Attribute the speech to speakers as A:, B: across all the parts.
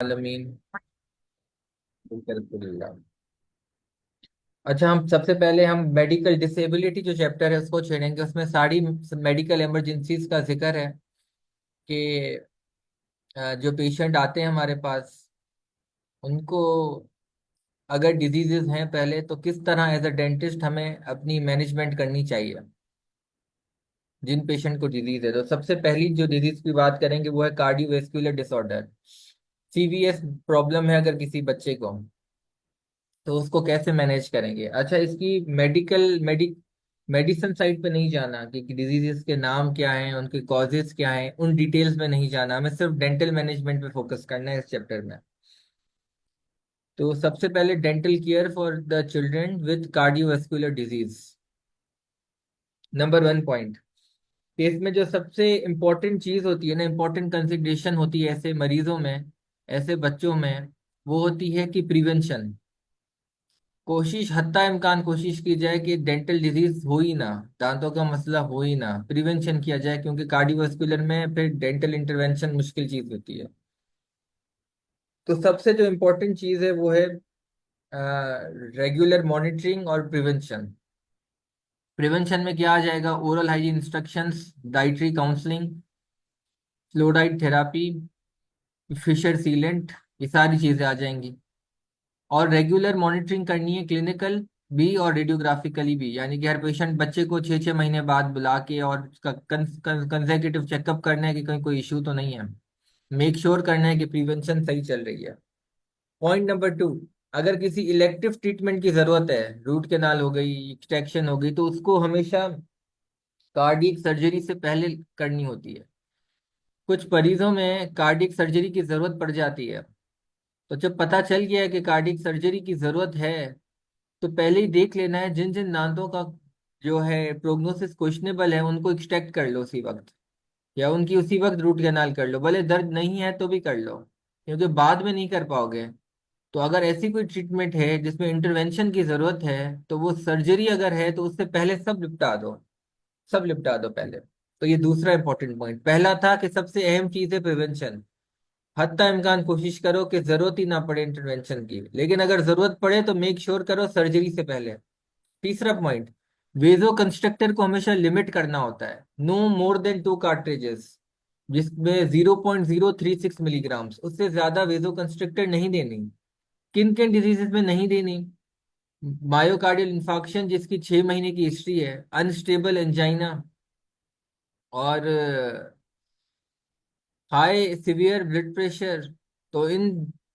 A: आलमीन बिल्कुल। अच्छा, हम सबसे पहले हम मेडिकल डिसेबिलिटी जो चैप्टर है उसको छेड़ेंगे। उसमें सारी मेडिकल इमरजेंसीज का जिक्र है कि जो पेशेंट आते हैं हमारे पास, उनको अगर डिजीजेस हैं पहले, तो किस तरह एज अ डेंटिस्ट हमें अपनी मैनेजमेंट करनी चाहिए जिन पेशेंट को डिजीज है। तो सबसे पहली जो डिजीज की बात करेंगे वो है कार्डियोवैस्कुलर डिसऑर्डर। सीवीएस प्रॉब्लम है अगर किसी बच्चे को, तो उसको कैसे मैनेज करेंगे। अच्छा, इसकी मेडिसिन साइड पे नहीं जाना कि डिजीजेस के नाम क्या हैं, उनके कॉजेस क्या हैं, उन डिटेल्स में नहीं जाना। हमें सिर्फ डेंटल मैनेजमेंट पे फोकस करना है इस चैप्टर में। तो सबसे पहले dental care for the children with cardiovascular disease, number 1 point. इसमें जो सबसे इम्पोर्टेंट चीज होती है ना, इम्पोर्टेंट कंसिडरेशन होती है ऐसे मरीजों में, ऐसे बच्चों में, वो होती है कि प्रिवेंशन। कोशिश हत्ता इम्कान कोशिश की जाए कि डेंटल डिजीज हो ही ना, दांतों का मसला हो ही ना, प्रिवेंशन किया जाए, क्योंकि कार्डियोवास्कुलर में फिर डेंटल इंटरवेंशन मुश्किल चीज होती है। तो सबसे जो इम्पोर्टेंट चीज है वो है रेगुलर मॉनिटरिंग और प्रिवेंशन। प्रिवेंशन में क्या आ जाएगा? Oral hygiene instructions, dietary counselling, fluoride therapy, fissure sealant, ये सारी चीजें आ जाएंगी। और रेगुलर मॉनिटरिंग करनी है, क्लिनिकल भी और रेडियोग्राफिकली भी, यानी कि हर पेशेंट बच्चे को 6-6 महीने बाद बुला के और कंसेक्यूटिव चेकअप करना है कि कहीं कोई इश्यू तो नहीं है। मेक श्योर करना है कि प्रिवेंशन सही चल रही है। पॉइंट नंबर 2, अगर किसी इलेक्टिव ट्रीटमेंट की जरूरत है, रूट कैनाल हो गई, एक्सट्रैक्शन हो गई, तो उसको हमेशा कार्डियक सर्जरी से पहले करनी होती है। कुछ मरीजों में कार्डियक सर्जरी की जरूरत पड़ जाती है। तो जब पता चल गया है कि कार्डियक सर्जरी की जरूरत है, तो पहले ही देख लेना है जिन जिन दांतों का जो है प्रोग्नोसिस क्वेश्चनेबल है, उनको एक्सट्रैक्ट कर लो उसी वक्त, या उनकी उसी वक्त रूट कैनाल कर लो, भले दर्द नहीं है तो भी कर लो, क्योंकि बाद में नहीं कर पाओगे। तो अगर ऐसी कोई ट्रीटमेंट है जिसमें इंटरवेंशन की जरूरत है, तो वो सर्जरी अगर है तो उससे पहले सब निपटा दो, सब निपटा दो पहले। तो ये दूसरा इंपॉर्टेंट पॉइंट। पहला था कि सबसे अहम चीज है प्रिवेंशन। हत्ता इम्कान कोशिश करो कि जरूरत ही ना पड़े इंटरवेंशन की, लेकिन अगर जरूरत पड़े तो मेक श्योर करो सर्जरी से पहले। तीसरा पॉइंट, वेजो कंस्ट्रक्टर को हमेशा लिमिट करना होता है, नो मोर देन 2 कार्ट्रिजेस, जिसमें 0.036 मिलीग्राम, उससे ज्यादा वेजो कंस्ट्रक्टर नहीं देनी। किन किन डिजीजेस में नहीं देनी? मायोकार्डियल इंफार्क्शन जिसकी 6 महीने की हिस्ट्री है, अनस्टेबल एंजाइना, और हाई सिवियर ब्लड प्रेशर। तो इन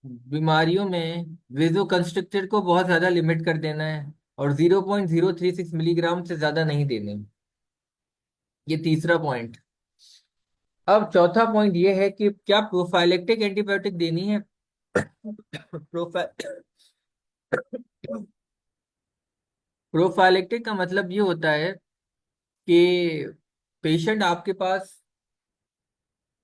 A: बीमारियों में वेजो कंस्ट्रक्टर को बहुत ज्यादा लिमिट कर देना है, और 0.036 मिलीग्राम से ज्यादा नहीं देने। ये तीसरा पॉइंट। अब चौथा पॉइंट ये है कि क्या प्रोफाइलेक्टिक एंटीबायोटिक देनी है। प्रोफाइलेक्टिक का मतलब ये होता है कि पेशेंट आपके पास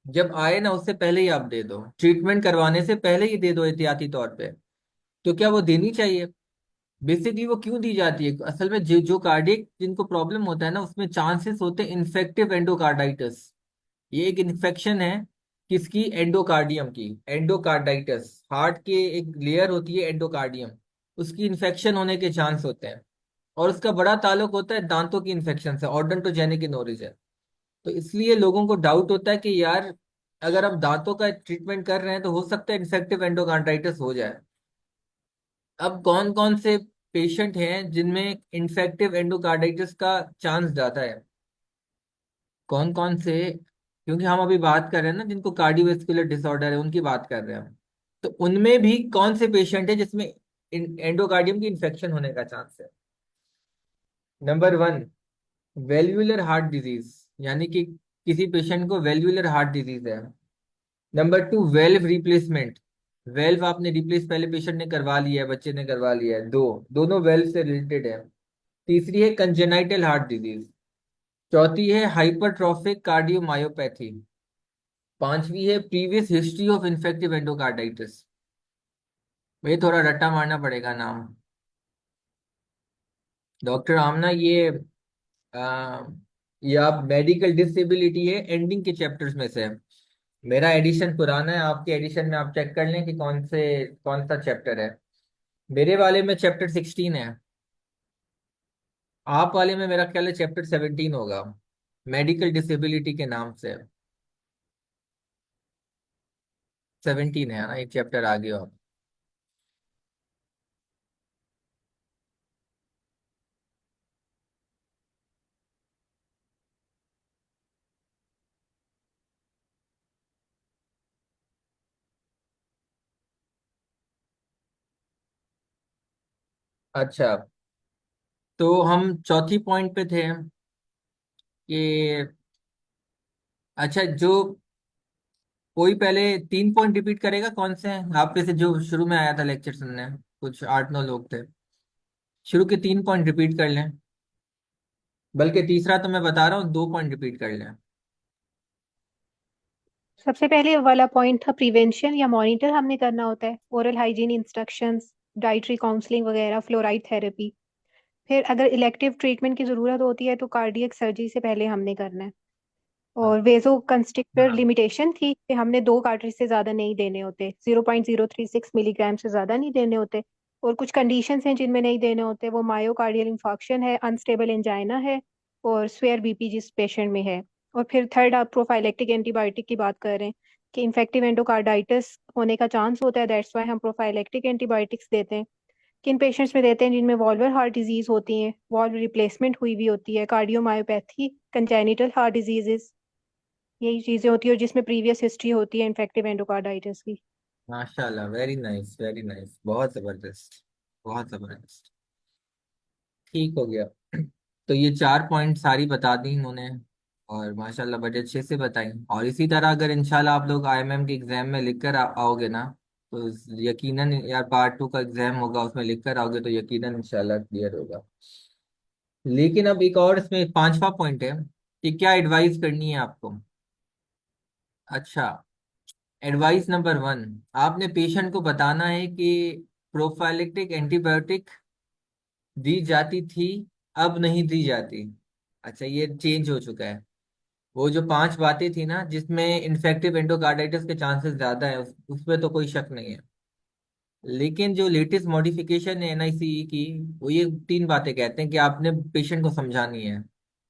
A: जब आए ना, उससे पहले ही आप दे दो, ट्रीटमेंट करवाने से पहले ही दे दो एहतियाती तौर पे। तो क्या वो देनी चाहिए? बेसिकली वो क्यों दी जाती है? असल में जो जो कार्डियक जिनको प्रॉब्लम होता है ना, उसमें चांसेस होते हैं इन्फेक्टिव एंडोकार्डाइटिस। ये एक इन्फेक्शन है किसकी? एंडोकार्डियम की। एंडोकार्डाइटिस हार्ट के एक लेयर होती है एंडोकार्डियम, उसकी इन्फेक्शन होने के चांस होते हैं। और उसका बड़ा ताल्लुक होता है दांतों की इन्फेक्शन से, ऑडोंटोजेनिक इन ओरिजिन। तो इसलिए लोगों को डाउट होता है कि यार, अगर हम दांतों का ट्रीटमेंट कर रहे हैं तो हो सकता है इन्फेक्टिव एंडोकार्डाइटिस हो जाए। अब कौन कौन से पेशेंट हैं जिनमें इन्फेक्टिव एंडोकार्डाइटिस का चांस ज्यादा है? कौन कौन से? क्योंकि हम अभी बात कर रहे हैं ना जिनको कार्डियोवैस्कुलर डिसऑर्डर है, उनकी बात कर रहे हैं हम। तो उनमें भी कौन से पेशेंट है जिसमें एंडोकार्डियम की इन्फेक्शन होने का चांस है? नंबर 1, वेल्वुलर हार्ट डिजीज, यानी कि किसी पेशेंट को वेल्वुलर हार्ट डिजीज है। Number 2, valve replacement. वेल्व आपने रिप्लेस पहले पेशेंट ने करवा लिया है, बच्चे ने करवा लिया है, दोनों वेल्व से रिलेटेड है। तीसरी है कंजेनाइटल हार्ट डिजीज। चौथी है हाइपरट्रॉफिक कार्डियोमायोपैथी। पांचवी है previous history of infective endocarditis. ये थोड़ा रट्टा मारना पड़ेगा नाम। डॉक्टर आमना, आ, ये आप मेडिकल डिसेबिलिटी है, एंडिंग के चैप्टर्स में से है। मेरा एडिशन पुराना है, आपके एडिशन में आप चेक कर लें कि कौन सा चैप्टर है। मेरे वाले में चैप्टर 16 है। आप वाले में मेरा ख्याल है चैप्टर 17 होगा, मेडिकल डिसेबिलिटी के नाम से। 17 है ना, एक चैप्टर आगे हो आप। अच्छा, तो हम चौथी पॉइंट पे थे कि, अच्छा, जो कोई पहले 3 पॉइंट रिपीट करेगा, कौन से हैं आप में से जो शुरू में आया था लेक्चर सुनने? कुछ 8-9 लोग थे। शुरू के 3 पॉइंट रिपीट कर लें, बल्कि तीसरा तो मैं बता रहा हूँ, 2 पॉइंट रिपीट कर लें।
B: सबसे पहले वाला पॉइंट था प्रिवेंशन या मॉनिटर हमने करना होता है, oral hygiene instructions, dietary counselling वगैरह, फ्लोराइड थेरेपी। फिर अगर इलेक्टिव ट्रीटमेंट की ज़रूरत होती है तो कार्डियक सर्जरी से पहले हमने करना है।
A: हाँ।
B: और वेजो कंस्ट्रिक्टर
A: हाँ।
B: लिमिटेशन थी कि हमने 2 कार्ट्रिज से ज़्यादा नहीं देने होते, 0.036 मिलीग्राम से ज़्यादा नहीं देने होते। और कुछ कंडीशंस हैं जिनमें नहीं देने होते, वो मायोकार्डियल इंफार्क्शन है, अनस्टेबल एंजाइना है, और स्वेयर बीपी जिस पेशेंट में है। और फिर थर्ड, आप प्रोफाइलेक्टिक एंटीबायोटिक की बात कर रहे हैं कि इन्फेक्टिव एंडोकार्डाइटिस होने का चांस होता है, दैट्स वाई हम प्रोफाइलेक्टिक एंटीबायोटिक्स देते हैं। किन पेशेंट्स में देते हैं? जिनमें वॉल्वर हार्ट डिजीज होती है, वॉल्व रिप्लेसमेंट हुई हुई होती है, कार्डियोमायोपैथी, कंजेनिटल हार्ट डिजीजेस, यही चीजें होती है, और जिसमें प्रीवियस हिस्ट्री होती है इन्फेक्टिव एंडोकार्डाइटिस की।
A: माशाल्लाह, वेरी नाइस, वेरी नाइस, बहुत जबरदस्त, बहुत जबरदस्त। ठीक हो गया। तो ये 4 पॉइंट सारी बता दी इन्होंने, और माशाल्लाह बड़े अच्छे से बताई। और इसी तरह अगर इंशाल्लाह आप लोग आईएमएम के एग्जाम में लिख कर आओगे ना, तो यकीनन यार, पार्ट 2 का एग्जाम होगा, उसमें लिख कर आओगे तो यकीनन इंशाल्लाह क्लियर होगा। लेकिन अब एक और इसमें 5वां पॉइंट है कि क्या एडवाइस करनी है आपको। अच्छा, एडवाइस नंबर 1, आपने पेशेंट को बताना है कि प्रोफाइलेक्टिक एंटीबायोटिक दी जाती थी, अब नहीं दी जाती। अच्छा, ये चेंज हो चुका है। वो जो 5 बातें थी ना जिसमें इन्फेक्टिव एंडोकार्डाइटिस के चांसेस ज्यादा है, उसमें तो कोई शक नहीं है। लेकिन जो लेटेस्ट मॉडिफिकेशन है एनआईसीई की, वो ये 3 बातें कहते हैं कि आपने पेशेंट को समझानी है,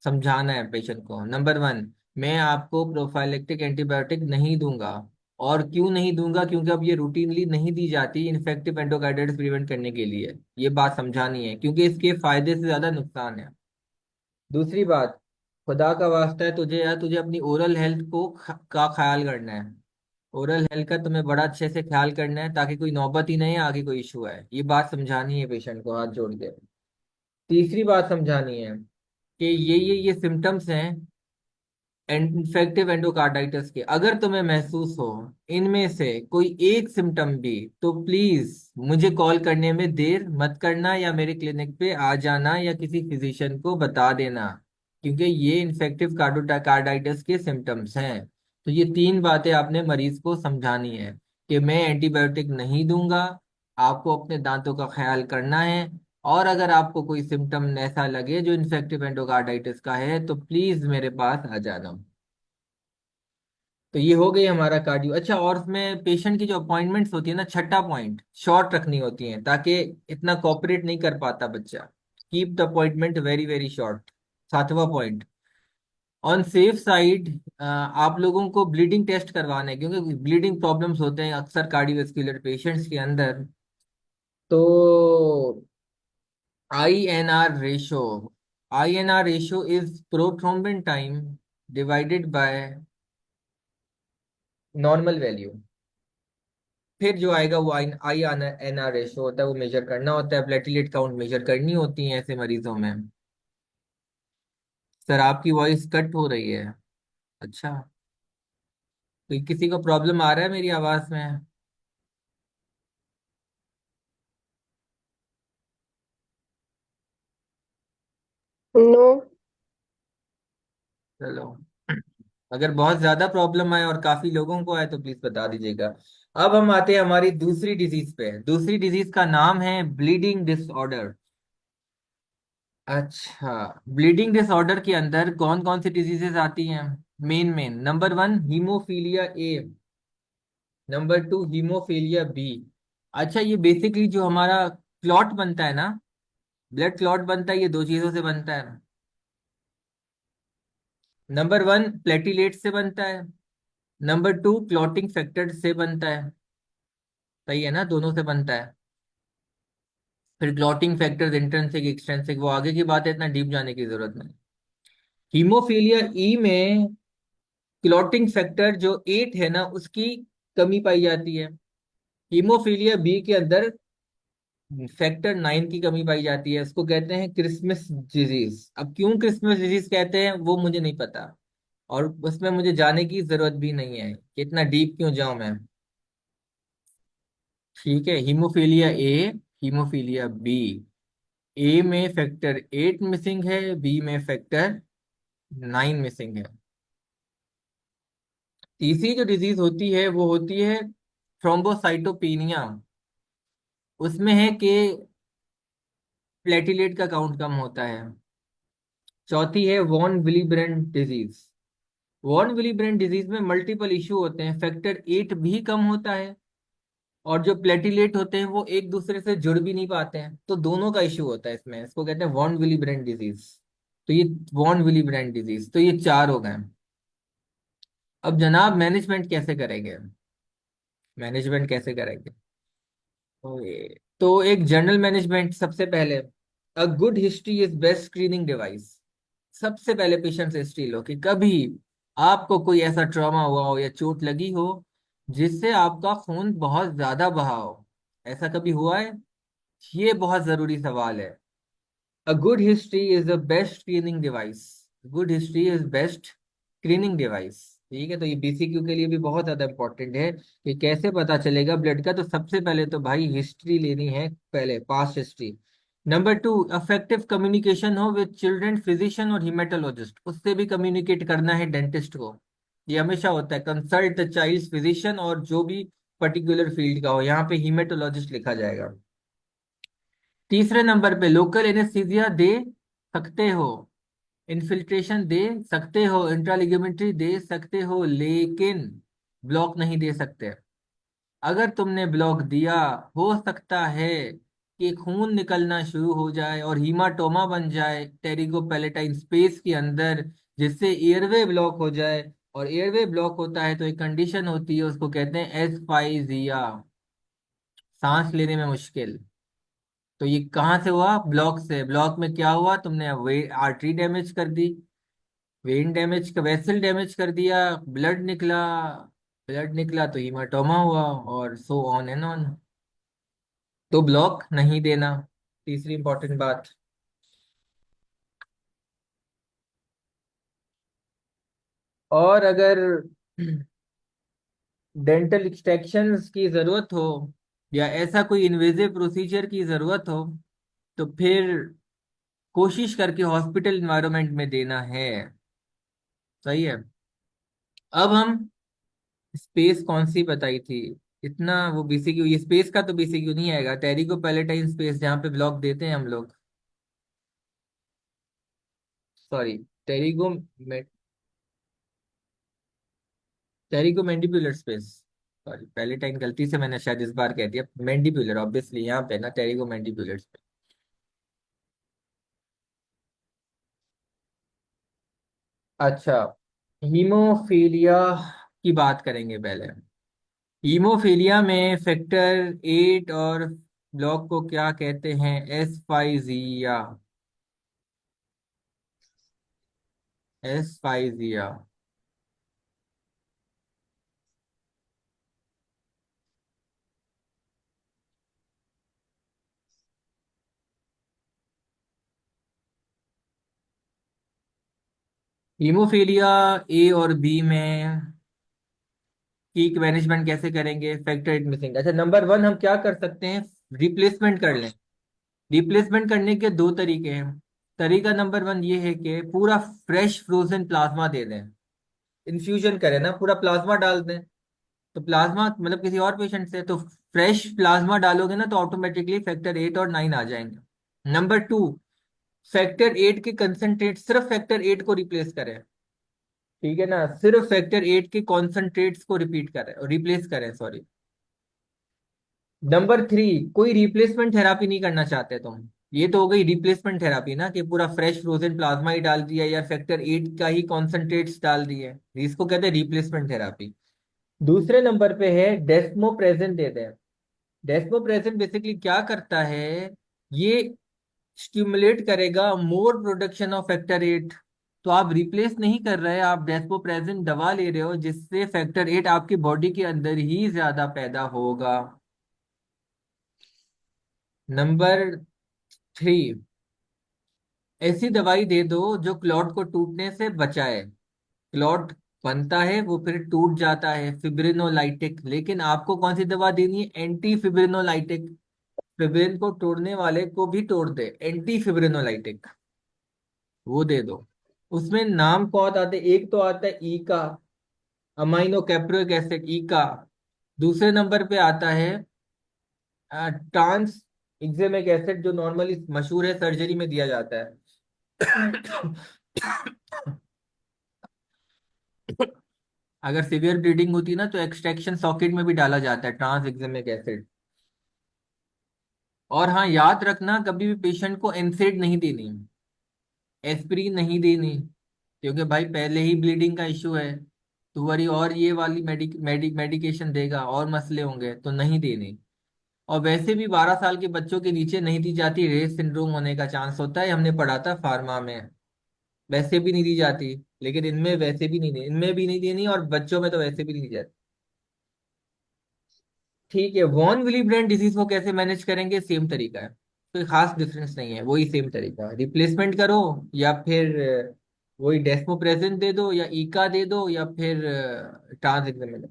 A: समझाना है पेशेंट को। नंबर 1, मैं आपको प्रोफाइलेक्टिक एंटीबायोटिक नहीं दूंगा। और क्यों नहीं दूंगा? क्योंकि अब ये रूटीनली नहीं दी जाती इन्फेक्टिव एंडोकार्डाइटिस प्रिवेंट करने के लिए। ये बात समझानी है, क्योंकि इसके फायदे से ज्यादा नुकसान है। दूसरी बात, खुदा का वास्ता है तुझे, या तुझे अपनी ओरल हेल्थ का ख्याल करना है। ओरल हेल्थ का तुम्हें बड़ा अच्छे से ख्याल करना है, ताकि कोई नौबत ही नहीं आगे कोई इशू है। ये बात समझानी है पेशेंट को, हाथ जोड़ के। तीसरी बात समझानी है कि ये सिम्टम्स हैं इन्फेक्टिव एंडोकार्डाइटिस के। अगर तुम्हें महसूस हो इनमें से कोई एक सिम्टम भी, तो प्लीज मुझे कॉल करने में देर मत करना, या मेरे क्लिनिक पे आ जाना, या किसी फिजिशियन को बता देना, क्योंकि ये इन्फेक्टिव कार्डाइटिस के सिम्टम्स हैं। तो ये 3 बातें आपने मरीज को समझानी है कि मैं एंटीबायोटिक नहीं दूंगा, आपको अपने दांतों का ख्याल करना है, और अगर आपको कोई सिम्टम ऐसा लगे जो इन्फेक्टिव एंडोकार्डाइटिस का है, तो प्लीज मेरे पास आ जाना। तो ये हो गई हमारा कार्डियो। अच्छा, और उसमें पेशेंट की जो अपॉइंटमेंट्स होती है ना, छठा पॉइंट, शॉर्ट रखनी होती है, ताकि इतना कॉपरेट नहीं कर पाता बच्चा। Keep the appointment very very short. 7वां पॉइंट, ऑन सेफ साइड, आप लोगों को ब्लीडिंग टेस्ट करवाना है, क्योंकि ब्लीडिंग प्रॉब्लम्स होते हैं अक्सर कार्डियोवैस्कुलर पेशेंट्स के अंदर। तो INR ratio, INR ratio is prothrombin time divided by normal value. फिर जो आएगा वो INR रेशो होता है, वो मेजर करना होता है, प्लेटलेट काउंट मेजर करनी होती है ऐसे मरीजों में। सर, आपकी वॉइस कट हो रही है। अच्छा, तो किसी को प्रॉब्लम आ रहा है मेरी आवाज में?
B: नो।
A: चलो, अगर बहुत ज्यादा प्रॉब्लम आए और काफी लोगों को आए तो प्लीज बता दीजिएगा। अब हम आते हैं हमारी दूसरी डिजीज पे। दूसरी डिजीज का नाम है ब्लीडिंग डिसऑर्डर। अच्छा, ब्लीडिंग डिसऑर्डर के अंदर कौन कौन सी डिजीजेस आती हैं? Main number one haemophilia A, number two haemophilia B. अच्छा, ये बेसिकली जो हमारा क्लॉट बनता है ना, ब्लड क्लॉट बनता है, ये दो चीजों से बनता है। नंबर वन प्लेटिलेट से बनता है, नंबर टू क्लॉटिंग फैक्टर से बनता है। सही है ना, दोनों से बनता है। फिर क्लॉटिंग फैक्टर्स इंट्रिंसिक एक्सट्रिंसिक वो आगे की बात है, इतना डीप जाने की जरूरत नहीं। हीमोफीलिया ई में क्लॉटिंग फैक्टर जो 8 है ना, उसकी कमी पाई जाती है। हीमोफीलिया बी के अंदर फैक्टर 9 की कमी पाई जाती है। उसको कहते हैं क्रिसमस डिजीज। अब क्यों क्रिसमस डिजीज कहते हैं वो मुझे नहीं पता, और उसमें मुझे जाने की जरूरत भी नहीं है कि इतना डीप क्यों जाऊं मैं। ठीक है, हीमोफीलिया ए, हीमोफीलिया बी। ए में फैक्टर 8 मिसिंग है, बी में फैक्टर 9 मिसिंग है। तीसरी जो डिजीज होती है वो होती है थ्रोम्बोसाइटोपेनिया। उसमें है कि प्लेटिलेट का काउंट कम होता है। चौथी है वॉन विलिब्रेंड डिजीज। वॉन विलिब्रेंड डिजीज में मल्टीपल इशू होते हैं, फैक्टर 8 भी कम होता है, और जो प्लेटिलेट होते हैं वो एक दूसरे से जुड़ भी नहीं पाते हैं, तो दोनों का इशू होता है इसमें। इसको कहते हैं वॉन विलिब्रेंड डिजीज। तो ये वॉन विलिब्रेंड डिजीज, तो ये चार हो गए। अब जनाब मैनेजमेंट कैसे करेंगे, मैनेजमेंट कैसे करेंगे? तो एक जनरल मैनेजमेंट सबसे पहले, a good history is best screening device. सबसे पहले पेशेंट से हिस्ट्री लो कि कभी आपको कोई ऐसा ट्रॉमा हुआ हो या चोट लगी हो जिससे आपका खून बहुत ज्यादा बहा हो। ऐसा कभी हुआ है? ये बहुत जरूरी सवाल है। A good history is the best screening device. Good history is best screening device. ठीक है, तो ये बीसीक्यू के लिए भी बहुत ज्यादा इंपॉर्टेंट है कि कैसे पता चलेगा ब्लड का। तो सबसे पहले तो भाई हिस्ट्री लेनी है, पहले past history. Number two, affective communication हो विद चिल्ड्रन फिजिशियन और हिमेटोलॉजिस्ट। उससे भी कम्युनिकेट करना है डेंटिस्ट को। ये हमेशा होता है, कंसल्ट द चाइल्ड फिजिशियन, और जो भी पर्टिकुलर फील्ड का हो, यहाँ पे हिमेटोलॉजिस्ट लिखा जाएगा। तीसरे नंबर पे लोकल एनेस्थीसिया दे सकते हो, इन्फिल्ट्रेशन दे सकते हो, इंट्रालिगामेंट्री दे सकते हो, लेकिन ब्लॉक नहीं दे सकते। अगर तुमने ब्लॉक दिया, हो सकता है कि खून निकलना शुरू हो जाए और हीमाटोमा बन जाए टेरिगोपैलेटाइन स्पेस के अंदर, जिससे एयरवे ब्लॉक हो जाए। और एयरवे ब्लॉक होता है तो एक कंडीशन होती है, उसको कहते हैं एस्फाइजिया, सांस लेने में मुश्किल। तो ये कहाँ से हुआ? ब्लॉक से। ब्लॉक में क्या हुआ? तुमने वे आर्टरी डैमेज कर दी, वेन डैमेज का वेसल डैमेज कर दिया, ब्लड निकला, ब्लड निकला तो हीमाटोमा हुआ, और सो ऑन एंड ऑन। तो ब्लॉक नहीं देना, तीसरी इंपॉर्टेंट बात। और अगर डेंटल एक्सट्रैक्शंस की जरूरत हो या ऐसा कोई इन्वेजिव प्रोसीजर की जरूरत हो, तो फिर कोशिश करके हॉस्पिटल इन्वायरमेंट में देना है। सही है। अब हम स्पेस कौन सी बताई थी, इतना वो बीसीक्यू, ये स्पेस का तो बीसीक्यू नहीं आएगा। टेरिको पैलेटाइन स्पेस जहाँ पे ब्लॉक देते हैं हम लोग, sorry, pterygo pterygo mandibular space, sorry palatine गलती से मैंने शायद इस बार कह दिया, मैंडिबुलर ऑब्वियसली यहाँ पे ना, टेरिको मैंडिबुलर स्पेस। अच्छा, हीमोफीलिया की बात करेंगे पहले। हीमोफीलिया में फैक्टर 8 और ब्लॉक को क्या कहते हैं? एस्फाइजिया, एस्फाइजिया। हीमोफीलिया ए और बी में की मैनेजमेंट कैसे करेंगे? Factor eight missing. अच्छा, नंबर वन हम क्या कर सकते हैं? रिप्लेसमेंट कर लें। रिप्लेसमेंट करने के दो तरीके हैं। तरीका नंबर वन ये है कि पूरा फ्रेश फ्रोजन प्लाज्मा दे दें, इन्फ्यूजन करें ना, पूरा प्लाज्मा डाल दें। तो प्लाज्मा मतलब किसी और पेशेंट से, तो फ्रेश प्लाज्मा डालोगे ना तो ऑटोमेटिकली फैक्टर 8 और 9 आ जाएंगे। नंबर टू, फैक्टर 8 के कंसंट्रेट, सिर्फ फैक्टर 8 को रिप्लेस करें। ठीक है ना, सिर्फ फैक्टर 8 के कॉन्सेंट्रेट्स को रिपीट करें, रिप्लेस करें, सॉरी। नंबर 3, कोई रिप्लेसमेंट थेरापी नहीं करना चाहते तुम। ये तो हो गई रिप्लेसमेंट थेरापी ना, कि पूरा फ्रेश फ्रोजन प्लाज्मा ही डाल दिया या फैक्टर 8 का ही कॉन्सेंट्रेट्स डाल दिए, इसको कहते हैं रिप्लेसमेंट थेरापी। दूसरे नंबर पे है डेस्मोप्रेजेंट दे दें। डेस्मोप्रेजेंट बेसिकली क्या करता है, ये स्टिमुलेट करेगा मोर प्रोडक्शन ऑफ फैक्टर 8। तो आप रिप्लेस नहीं कर रहे, आप डेस्मोप्रेजेंट दवा ले रहे हो जिससे फैक्टर 8 आपकी बॉडी के अंदर ही ज्यादा पैदा होगा। नंबर 3, ऐसी दवाई दे दो जो क्लॉट को टूटने से बचाए। क्लॉट बनता है वो फिर टूट जाता है, फिब्रिनोलाइटिक। लेकिन आपको कौन सी दवा देनी है, एंटी फिब्रिनोलाइटिक। फिब्रिन को तोड़ने वाले को भी तोड़ दे, एंटी फिब्रिनोलाइटिक, वो दे दो। उसमें नाम कौन आते हैं, एक तो आता है ई का, अमाइनो कैप्रिक एसिड, ई का। दूसरे नंबर पे आता है ट्रांस एक्जेमिक एसिड, जो नॉर्मली मशहूर है, सर्जरी में दिया जाता है। अगर सीवियर ब्लीडिंग होती है ना, तो एक्सट्रैक्शन सॉकेट में भी डाला जाता है ट्रांस एक्जेमिक एसिड। और हाँ, याद रखना, कभी भी पेशेंट को एनसेड नहीं देनी, एस्पिरिन नहीं देनी, क्योंकि भाई पहले ही ब्लीडिंग का इशू है, तो वरी और ये वाली मेडिकेशन देगा और मसले होंगे, तो नहीं देनी। और वैसे भी 12 साल के बच्चों के नीचे नहीं दी जाती, रेस सिंड्रोम होने का चांस होता है, हमने पढ़ा था फार्मा में। वैसे भी नहीं दी जाती, लेकिन इनमें वैसे भी नहीं, इनमें भी नहीं देनी, और बच्चों में तो वैसे भी नहीं दी जाती। ठीक है, वॉन विली ब्रेन डिजीज को कैसे मैनेज करेंगे, सेम तरीका है, कोई खास डिफरेंस नहीं है, वही सेम तरीका है। रिप्लेसमेंट करो, या फिर वही डेस्मोप्रेजेंट दे दो, या ईका दे दो, या फिर ट्रांस।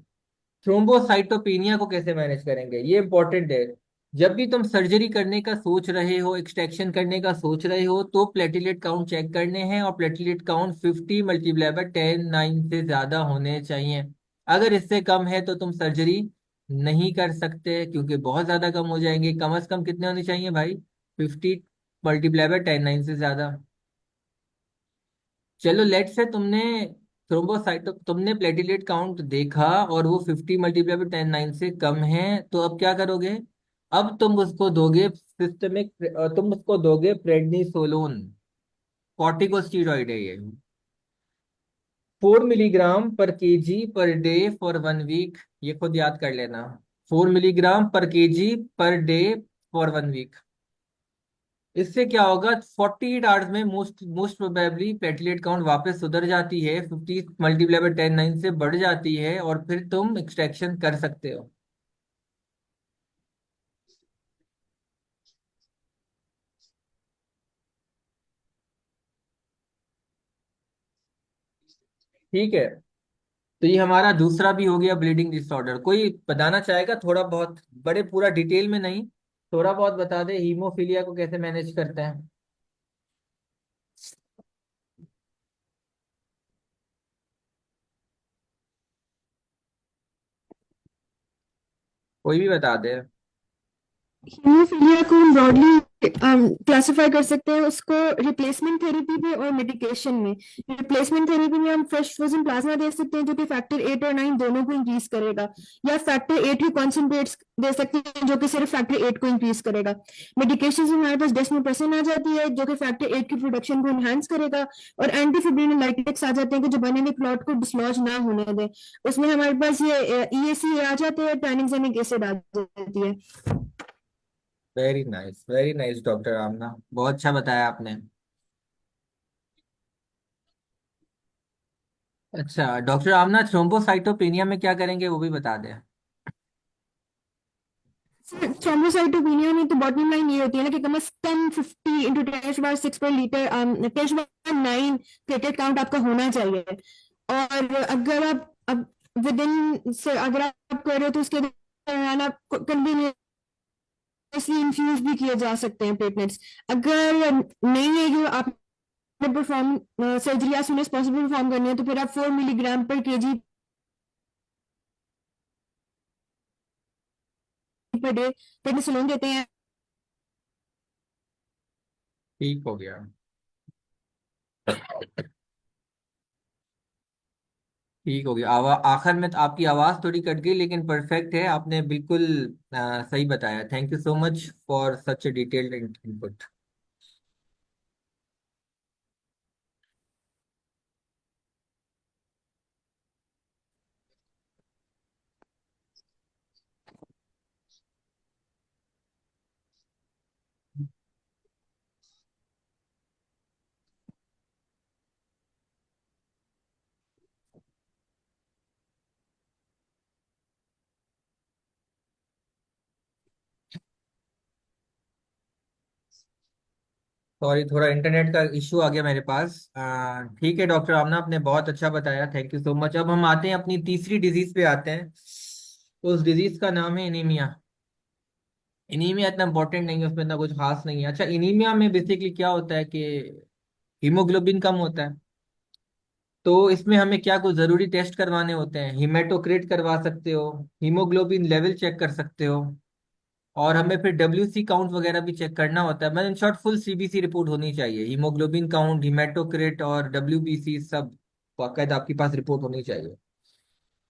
A: थ्रोम्बोसाइटोपेनिया को कैसे मैनेज करेंगे, ये इंपॉर्टेंट है। जब भी तुम सर्जरी करने का सोच रहे हो, एक्सट्रैक्शन करने का सोच रहे हो, तो प्लेटलेट काउंट चेक करने हैं, और प्लेटलेट काउंट 50 मल्टीप्लाई बाय 10 9 से ज्यादा होने चाहिए। अगर इससे कम है तो तुम सर्जरी नहीं कर सकते, क्योंकि बहुत ज्यादा कम हो जाएंगे। कम से कम कितने होने चाहिए भाई, 50 मल्टीप्लाई बाय 10 9 से ज्यादा। चलो लेट से तुमने थ्रोम्बोसाइटो तुमने प्लेटिलेट काउंट देखा, और वो 50 मल्टीप्लाई बाय 10 9 से कम है, तो अब क्या करोगे, अब तुम उसको दोगे सिस्टमिक, तुम उसको दोगे प्रेडनिसोलोन, कॉर्टिकोस्टीरॉइड है ये। 4 मिलीग्राम पर KG per day for 1 week, ये खुद याद कर लेना। 4 मिलीग्राम पर KG per day for 1 week. इससे क्या होगा, 48 आवर्स में most most probably platelet count वापस सुधर जाती है, 50 मल्टीप्लाई बाय 10 9 से बढ़ जाती है, और फिर तुम एक्सट्रैक्शन कर सकते हो। ठीक है, तो ये हमारा दूसरा भी हो गया ब्लीडिंग डिसऑर्डर। कोई बताना चाहेगा थोड़ा बहुत, बड़े पूरा डिटेल में नहीं, थोड़ा बहुत बता दे, हीमोफीलिया को कैसे मैनेज करते हैं। कोई भी बता दे।
C: हीमोफीलिया को हम ब्रॉडली क्लासिफाई कर सकते हैं उसको रिप्लेसमेंट थेरेपी में और मेडिकेशन में। रिप्लेसमेंट थेरेपी में हम फ्रेश फ्रोजन प्लाज्मा दे सकते हैं जो कि फैक्टर 8 और 9 दोनों को इंक्रीज करेगा, या फैक्टर 8 के कॉन्सेंट्रेट्स दे सकते हैं जो कि सिर्फ फैक्टर 8 को इंक्रीज करेगा। मेडिकेशन में हमारे पास डेस्मोप्रेसिन आ जाती है जो कि फैक्टर 8 की प्रोडक्शन को एनहांस करेगा, और एंटी फिब्रिनोलाइटिक्स आ जाते हैं कि जो बने हुए क्लॉट को डिसलॉज ना होने दें। उसमें हमारे पास ये ईएसी आ जाते हैं, ट्राइनेक्सेमिक एसिड आ जाती है।
A: वेरी नाइस डॉक्टर आमना, बहुत अच्छा बताया आपने। अच्छा डॉक्टर आमना, थ्रोम्बोसाइटोपेनिया में क्या करेंगे वो भी बता दें।
C: थ्रोम्बोसाइटोपेनिया में तो बॉटम लाइन ये होती है ना कि कम से कम 50 × 10⁻⁶ per liter, 10⁻⁹ प्लेटलेट काउंट आपका होना चाहिए। और अगर आप अब विद इन से अगर आप कर रहे हो तो उसके दौरान आप कंटिन्यूसली इन्फ्यूज भी किए जा सकते हैं प्लेटलेट्स। अगर नहीं है कि आपने perform surgery as soon as possible perform करनी है, तो फिर आप 4 मिलीग्राम पर केजी पर डे प्रेडनिसोलोन देते हैं।
A: ठीक हो गया। ठीक हो गया। आखिर में तो आपकी आवाज थोड़ी कट गई, लेकिन परफेक्ट है, आपने बिल्कुल सही बताया। Thank you so much for such A detailed input. Sorry, थोड़ा इंटरनेट का इशू आ गया मेरे पास। ठीक है डॉक्टर आमना, आपने बहुत अच्छा बताया, थैंक यू सो मच। अब हम आते हैं अपनी तीसरी डिजीज पे आते हैं। तो उस डिजीज का नाम है एनीमिया। एनीमिया इतना इंपॉर्टेंट नहीं है, उसमें इतना कुछ खास नहीं है। अच्छा, एनीमिया में बेसिकली क्या होता है कि हीमोग्लोबिन कम होता है। तो इसमें हमें क्या कुछ जरूरी टेस्ट करवाने होते हैं? हिमेटोक्रिट करवा सकते हो, हीमोग्लोबिन लेवल चेक कर सकते हो, और हमें फिर डब्ल्यूसी काउंट वगैरह भी चेक करना होता है। मतलब in short full CBC report होनी चाहिए, हीमोग्लोबिन काउंट, हिमेटोक्रिट और डब्ल्यूबीसी सब बाकायदा आपके पास रिपोर्ट होनी चाहिए।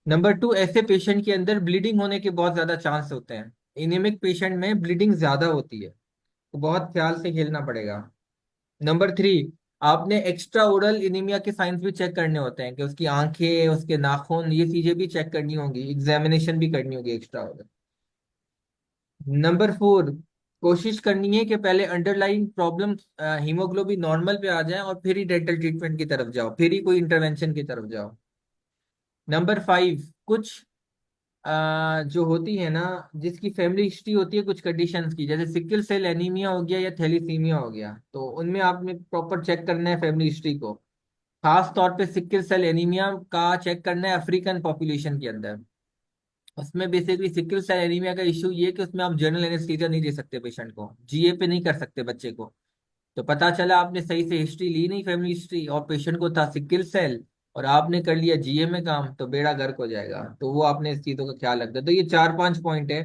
A: नंबर टू, ऐसे पेशेंट के अंदर ब्लीडिंग होने के बहुत ज्यादा चांस होते हैं। इनेमिक पेशेंट में ब्लीडिंग ज्यादा होती है, तो बहुत ख्याल से खेलना पड़ेगा। नंबर थ्री, आपने एक्स्ट्रा ओरल इनीमिया के साइंस भी चेक करने होते हैं, कि उसकी आंखें, उसके नाखून, ये चीजें भी चेक करनी होंगी, एग्जामिनेशन भी करनी होगी एक्स्ट्रा ओरल। नंबर फोर, कोशिश करनी है कि पहले अंडरलाइंग प्रॉब्लम हीमोग्लोबिन नॉर्मल पे आ जाए, और फिर ही डेंटल ट्रीटमेंट की तरफ जाओ, फिर ही कोई इंटरवेंशन की तरफ जाओ। नंबर फाइव, कुछ जो होती है ना, जिसकी फैमिली हिस्ट्री होती है कुछ कंडीशंस की, जैसे सिकल सेल एनीमिया हो गया या थैलीसीमिया हो गया, तो उनमें आपने प्रॉपर चेक करना है फैमिली हिस्ट्री को। खास तौर पे सिकल सेल एनीमिया का चेक करना है अफ्रीकन पॉपुलेशन के अंदर। उसमें बेसिकली सिकल सेल एनीमिया का इशू ये है कि उसमें आप जनरल एनेस्थीसिया नहीं दे सकते पेशेंट को, जीए पे नहीं कर सकते बच्चे को। तो पता चला आपने सही से हिस्ट्री ली नहीं, फैमिली हिस्ट्री, और पेशेंट को था सिकल सेल, और आपने कर लिया जीए में काम, तो बेड़ा गर्क हो जाएगा। तो वो आपने इस चीजों का ख्याल रखना है। तो ये चार पांच पॉइंट है,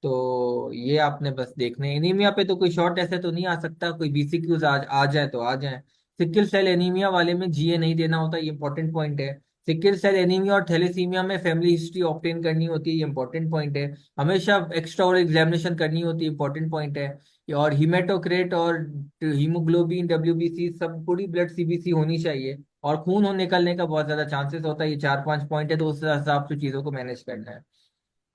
A: तो ये आपने बस देखने हैं। एनीमिया पे तो कोई शॉर्ट ऐसे तो नहीं आ सकता, कोई बीसीक्यूज आ जाए तो आ जाए। सिकल सेल एनीमिया वाले में जीए नहीं देना होता, ये इंपॉर्टेंट पॉइंट है। सिकल सेल एनीमिया और थैलेसीमिया में फैमिली हिस्ट्री ऑब्टेन करनी होती है, ये इंपॉर्टेंट पॉइंट है। हमेशा एक्स्ट्रा और एग्जामिनेशन करनी होती है, इंपॉर्टेंट पॉइंट है। और हिमेटोक्रेट और हीमोग्लोबिन, डब्ल्यूबीसी, सब पूरी ब्लड सीबीसी होनी चाहिए, और खून हो निकलने का बहुत ज्यादा चांसेस होता है। ये चार पांच पॉइंट है, तो उस हिसाब से चीजों को मैनेज करना है।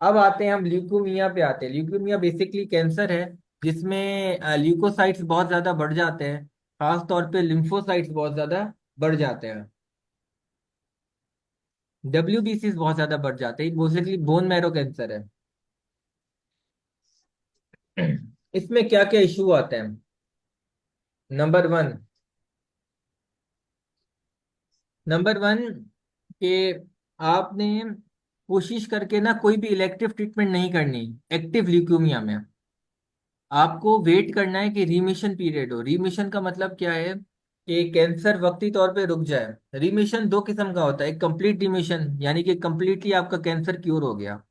A: अब आते हैं हम ल्यूकोमिया पे आते हैं। ल्यूकोमिया बेसिकली कैंसर है, जिसमें ल्यूकोसाइट्स बहुत ज्यादा बढ़ जाते हैं, खास तौर पे लिम्फोसाइट्स बहुत ज्यादा बढ़ जाते हैं, डब्ल्यूबीसी बहुत ज्यादा बढ़ जाते हैं। बेसिकली बोन मैरो कैंसर है। इसमें क्या क्या इशू आते हैं? नंबर वन, नंबर 1 कि आपने कोशिश करके ना कोई भी इलेक्टिव ट्रीटमेंट नहीं करनी एक्टिव ल्यूकेमिया में। आपको वेट करना है कि रिमिशन पीरियड हो। रिमिशन का मतलब क्या है? कि कैंसर वक्ती तौर पे रुक जाए। रिमिशन दो किस्म का होता है, एक कंप्लीट रिमिशन, यानी कि कंप्लीटली आपका कैंसर क्योर हो गया।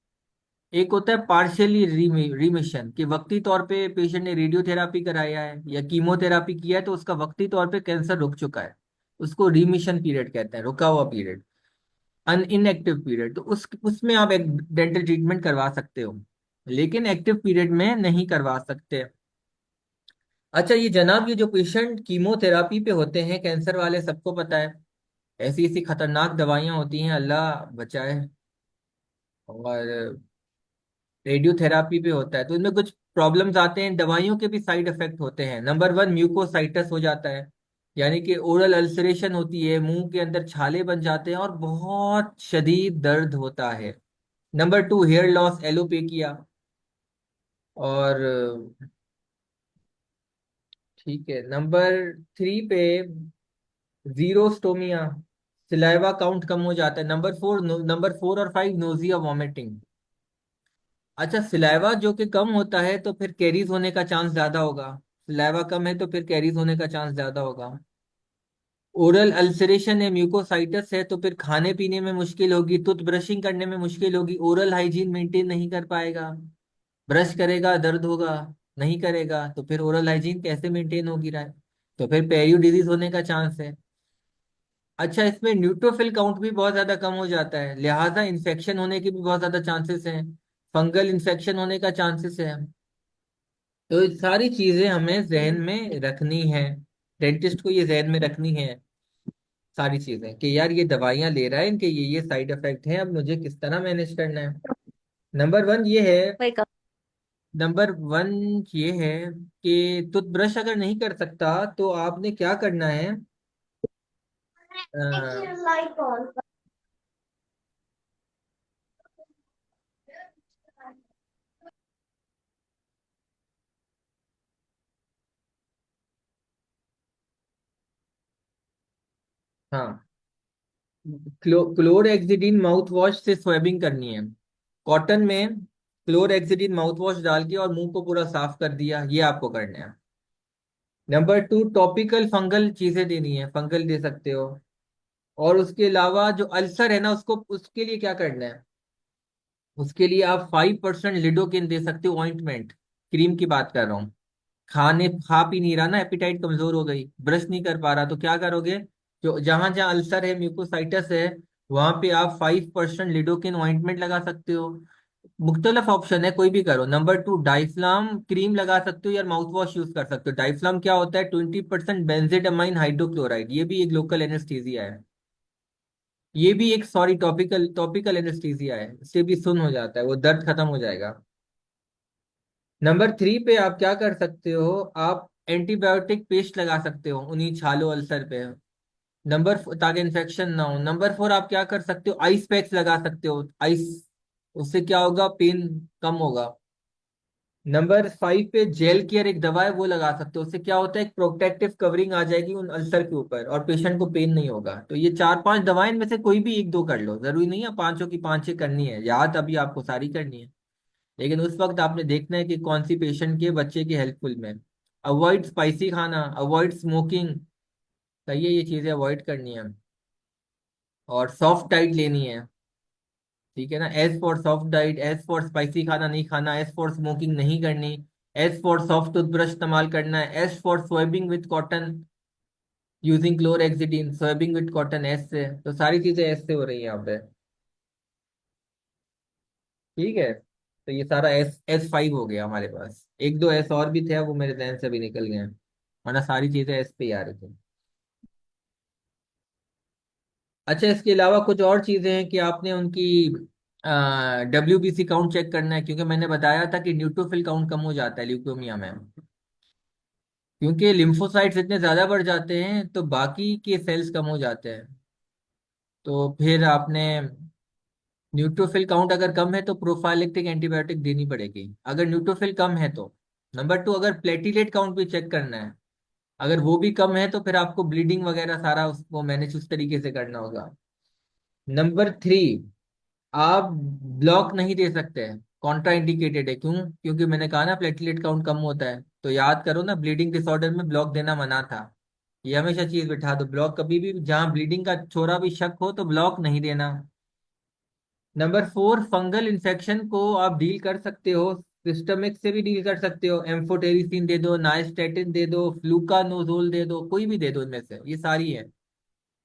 A: एक होता है पार्शियली रिमिशन, कि वक्ती तौर पे पेशेंट ने रेडियोथेरापी कराया है या कीमोथेरापी किया है, तो उसका वक्ती तौर पे कैंसर रुक चुका है, उसको रिमिशन पीरियड कहते हैं, रुका हुआ पीरियड, अन इनएक्टिव पीरियड। तो उसमें आप एक डेंटल ट्रीटमेंट करवा सकते हो, लेकिन एक्टिव पीरियड में नहीं करवा सकते। अच्छा, ये जनाब, ये जो पेशेंट कीमोथेरापी पे होते हैं कैंसर वाले, सबको पता है ऐसी ऐसी खतरनाक दवाइयां होती हैं, अल्लाह बचाए। और रेडियोथेरापी पे होता है, तो इनमें कुछ प्रॉब्लम्स आते हैं, दवाइयों के भी साइड इफेक्ट होते हैं। नंबर 1, म्यूकोसाइटस हो जाता है, यानी कि ओरल अल्सरेशन होती है, मुंह के अंदर छाले बन जाते हैं और बहुत शदीद दर्द होता है। Number 2, hair loss, alopecia. और ठीक है, नंबर 3 पे जीरोस्टोमिया, सिलाइवा काउंट कम हो जाता है। नंबर 4 और 5, नोजिया, वॉमिटिंग। अच्छा, सिलाइवा जो कि कम होता है, तो फिर कैरीज होने का चांस ज्यादा होगा। सिलाइवा कम है तो फिर कैरीज होने का चांस ज्यादा होगा। ओरल अल्सरेशन है, म्यूकोसाइटस है, तो फिर खाने पीने में मुश्किल होगी, टूथ ब्रशिंग करने में मुश्किल होगी, ओरल हाइजीन मेंटेन नहीं कर पाएगा। ब्रश करेगा दर्द होगा, नहीं करेगा तो फिर ओरल हाइजीन कैसे मेंटेन होगी रहा है, तो फिर पेरियो डिजीज होने का चांस है। अच्छा, इसमें न्यूट्रोफिल काउंट भी बहुत ज्यादा कम हो जाता है, लिहाजा इन्फेक्शन होने के भी बहुत ज्यादा चांसेस हैं, फंगल इन्फेक्शन होने का चांसेस है। तो ये सारी चीजें हमें जहन में रखनी है, डेंटिस्ट को ये जहन में रखनी है सारी चीजें, कि यार ये दवाइयां ले रहा है, इनके ये साइड इफेक्ट हैं, अब मुझे किस तरह मैनेज करना है। नंबर वन ये है नंबर वन ये है कि टूथब्रश अगर नहीं कर सकता तो आपने क्या करना है। अ, हाँ, क्लोरहेक्सिडिन माउथ वॉश से स्वेबिंग करनी है। कॉटन में क्लोरहेक्सिडिन माउथ वॉश डाल के और मुंह को पूरा साफ कर दिया, ये आपको करना है। नंबर टू, टॉपिकल फंगल चीजें देनी है, फंगल दे सकते हो। और उसके अलावा जो अल्सर है ना, उसको उसके लिए क्या करना है, उसके लिए आप 5% लिडोकेन दे सकते हो, ऑइंटमेंट, क्रीम की बात कर रहा हूँ। खाने खा पी नहीं रहा ना, एपिटाइट कमजोर हो गई, ब्रश नहीं कर पा रहा, तो क्या करोगे, जो जहां जहां अल्सर है, म्यूकोसाइटस है, वहां पे आप 5% लिडोकेन ऑइंटमेंट लगा सकते हो। मुख्तलिफ ऑप्शन है, कोई भी करो। नंबर टू, डाइफ्लाम क्रीम लगा सकते हो या माउथ वॉश यूज कर सकते हो। डाइफ्लाम क्या होता है, 20% बेंजेडामाइन हाइड्रोक्लोराइड, ये भी एक लोकल एनेस्थीसिया है। ये भी एक, सॉरी, टॉपिकल टॉपिकल एनेस्थीसिया है, इससे भी सुन हो जाता है, वो दर्द खत्म हो जाएगा। नंबर थ्री पे आप क्या कर सकते हो, आप एंटीबायोटिक पेस्ट लगा सकते हो उन्हीं छालो अल्सर पे, ताकि इन्फेक्शन ना हो। नंबर फोर, आप क्या कर सकते हो, आइस पैक्स लगा सकते हो, आइस, उससे क्या होगा, पेन कम होगा। नंबर फाइव पे जेल केयर एक दवा है, वो लगा सकते हो, उससे क्या होता है, एक प्रोटेक्टिव कवरिंग आ जाएगी उन अल्सर के ऊपर और पेशेंट को पेन नहीं होगा। तो ये चार पांच दवाएं में से कोई भी एक दो कर लो, जरूरी नहीं है पांचों की पांच ही करनी है, याद अभी आपको सारी करनी है, लेकिन उस वक्त आपने देखना है कि कौन सी पेशेंट के बच्चे की हेल्पफुल में। अवॉइड स्पाइसी खाना, अवॉइड स्मोकिंग, सही है, ये चीजें अवॉइड करनी है। और सॉफ्ट डाइट लेनी है, ठीक है ना, as for soft diet, as for spicy खाना नहीं खाना, एज फॉर स्मोकिंग नहीं करनी, एज फॉर सॉफ्ट टूथब्रश इस्तेमाल करना है, as for swabbing with cotton using chlorhexidine, swabbing with cotton, एस से, तो सारी चीजें एस से हो रही है यहाँ पे, ठीक है। तो ये सारा एस 5 हो गया हमारे पास, एक दो एस और भी थे, वो मेरे जहन से भी निकल गए हैं, वरना सारी चीजें एस पे ही आ रही थी। अच्छा, इसके अलावा कुछ और चीजें हैं कि आपने उनकी WBC काउंट चेक करना है, क्योंकि मैंने बताया था कि न्यूट्रोफिल काउंट कम हो जाता है ल्यूकेमिया में, क्योंकि लिम्फोसाइट्स इतने ज्यादा बढ़ जाते हैं तो बाकी के सेल्स कम हो जाते हैं। तो फिर आपने न्यूट्रोफिल काउंट अगर कम है तो प्रोफाइलेक्टिक एंटीबायोटिक देनी पड़ेगी, अगर न्यूट्रोफिल कम है तो। नंबर टू, अगर प्लेटिलेट काउंट भी चेक करना है, अगर वो भी कम है तो फिर आपको ब्लीडिंग वगैरह सारा उसको मैनेज उस तरीके से करना होगा। नंबर थ्री, आप ब्लॉक नहीं दे सकते हैं, कॉन्ट्रा इंडिकेटेड है, क्यों, क्योंकि मैंने कहा ना प्लेटलेट काउंट कम होता है, तो याद करो ना, ब्लीडिंग डिसऑर्डर में ब्लॉक देना मना था, ये हमेशा चीज बिठा दो, ब्लॉक कभी भी जहां ब्लीडिंग का थोड़ा भी शक हो तो ब्लॉक नहीं देना। नंबर फोर, फंगल इन्फेक्शन को आप डील कर सकते हो, सिस्टमिक से भी डील कर सकते हो, एम्फोटेरिसिन दे दो, नाइस्टेटिन दे दो, फ्लूकानोजोल दे दो, कोई भी दे दो, इनमें से ये सारी है,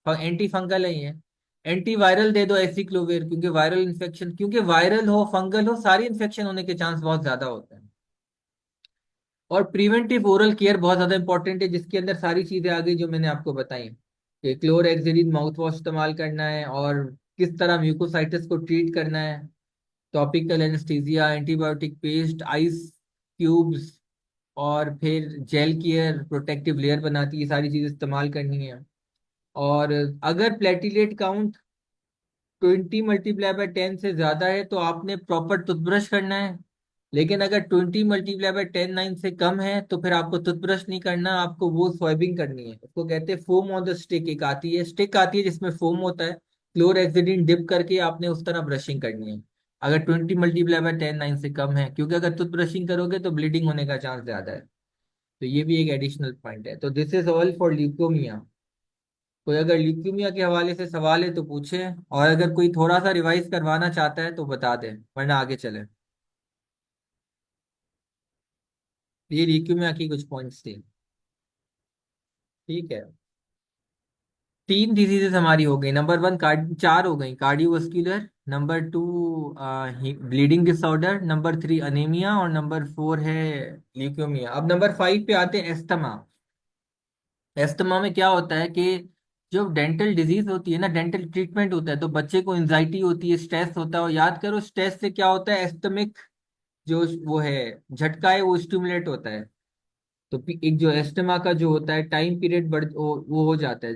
A: एंटी फंगल है ये। एंटीवायरल दे दो, एसिक्लोविर, क्योंकि वायरल इन्फेक्शन, क्योंकि वायरल हो फंगल हो सारी इन्फेक्शन होने के चांस बहुत ज्यादा होते हैं। और प्रिवेंटिव ओरल केयर बहुत ज्यादा इंपॉर्टेंट है, जिसके अंदर सारी चीजें आ गई जो मैंने आपको बताई, कि क्लोरहेक्सिडिन माउथ वॉश इस्तेमाल करना है, और किस तरह म्यूकोसाइटिस को ट्रीट करना है, topical anaesthesia, antibiotic paste, ice cubes, और फिर जेल केयर प्रोटेक्टिव लेयर बनाती है, ये सारी चीजें इस्तेमाल करनी है। और अगर प्लेटिलेट काउंट 20 × 10 से ज्यादा है तो आपने प्रॉपर टूथब्रश करना है, लेकिन अगर 20 × 10 9 से कम है तो फिर आपको टूथब्रश नहीं करना, आपको वो स्वाइबिंग करनी है, उसको कहते हैं फोम ऑन द स्टिक, एक आती है स्टिक आती है जिसमें फोम होता है, क्लोरहेक्सिडिन डिप करके आपने उस तरह ब्रशिंग करनी है, अगर 20 × 10 9 से कम है, क्योंकि अगर टूथ ब्रशिंग करोगे तो ब्लीडिंग होने का चांस ज्यादा है। तो ये भी एक एडिशनल पॉइंट है। तो this is all for leukaemia. कोई अगर ल्यूकीमिया के हवाले से सवाल है तो पूछे, और अगर कोई थोड़ा सा रिवाइज करवाना चाहता है तो बता दे, वरना आगे चले। ये ल्यूकीमिया की कुछ पॉइंट्स थे, ठीक है। 3 डिजीजेस हमारी हो गई। नंबर 1 4 हो गई, cardiovascular, number 2 bleeding disorder, number 3 anaemia, और नंबर 4 है ल्यूकेमिया। अब नंबर 5 पे आते हैं, एस्थमा। एस्थमा में क्या होता है कि जो डेंटल डिजीज होती है ना, डेंटल ट्रीटमेंट होता है, तो बच्चे को एंजाइटी होती है, स्ट्रेस होता है, और याद करो स्ट्रेस से क्या होता है, एस्थमिक जो वो है झटका है वो स्टिमुलेट होता है। तो एक जो एस्थमा का जो होता है टाइम पीरियड बढ़ वो हो जाता है,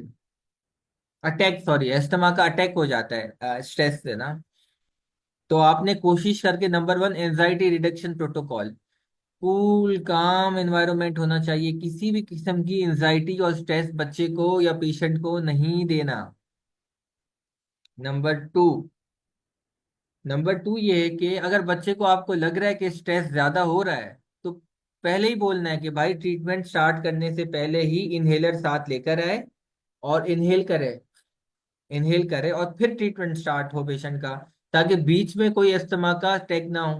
A: अटैक, सॉरी, एस्थमा का अटैक हो जाता है स्ट्रेस से ना। तो आपने कोशिश करके number 1 anxiety reduction protocol, cool काम एनवायरनमेंट होना चाहिए, किसी भी किस्म की एंजाइटी और स्ट्रेस बच्चे को या पेशेंट को नहीं देना। नंबर 2, नंबर 2 ये है कि अगर बच्चे को आपको लग रहा है कि स्ट्रेस ज्यादा हो रहा है, तो पहले ही बोलना है कि भाई ट्रीटमेंट स्टार्ट करने से पहले ही इनहेलर साथ लेकर आए और इनहेल करे और फिर ट्रीटमेंट स्टार्ट हो पेशेंट का, ताकि बीच में कोई अस्थमा का अटैक ना हो।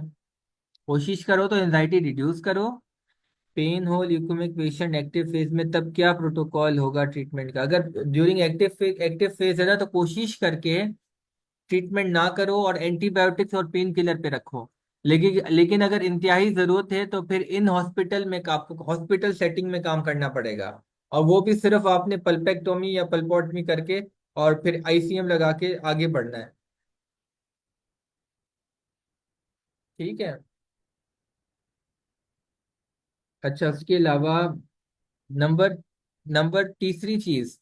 A: कोशिश करो तो एंजाइटी रिड्यूस करो। पेन हो ल्यूकेमिक पेशेंट एक्टिव फेज में, तब क्या प्रोटोकॉल होगा ट्रीटमेंट का? अगर ड्यूरिंग एक्टिव फेज है ना, तो कोशिश करके ट्रीटमेंट ना करो और एंटीबायोटिक्स और पेन किलर पे रखो। लेकिन लेकिन अगर इंतहाई जरूरत है तो फिर इन हॉस्पिटल में आपको हॉस्पिटल सेटिंग में काम करना पड़ेगा, और वो भी सिर्फ आपने पल्पेक्टोमी या पल्पोटमी करके और फिर आईसीएम लगा के आगे बढ़ना है। ठीक है। अच्छा, उसके अलावा नंबर नंबर तीसरी चीज,